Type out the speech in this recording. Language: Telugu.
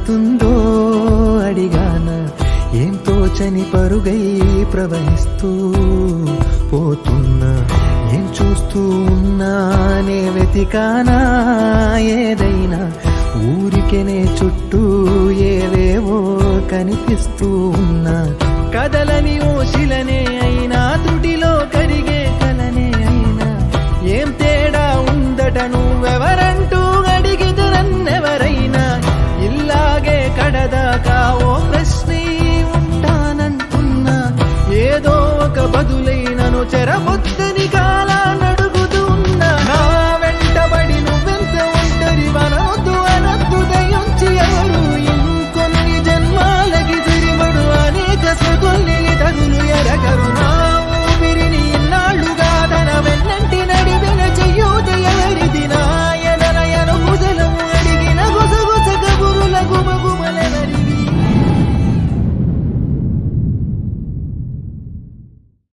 పడుతుందో అడిగాన, ఏం తోచని పరుగై ప్రవహిస్తూ పోతున్నా, ఏం చూస్తూ ఉన్నానే వెతికానా ఏదైనా, ఊరికెనే చుట్టూ ఏవేవో కనిపిస్తూ ఉన్నా, కదలని ఓశిలనే అయినా తుడిలో కరిగే కలనే అయినా, ఏం తేడా ఉందట నువ్వెవరంటూ అడిగితే నన్నెవరైనా, ఇల్లాగే కడదాకా ఓ ప్రశ్నే ఉంటానంటున్నా, ఏదో ఒక బదులైనను చెరబొద్దు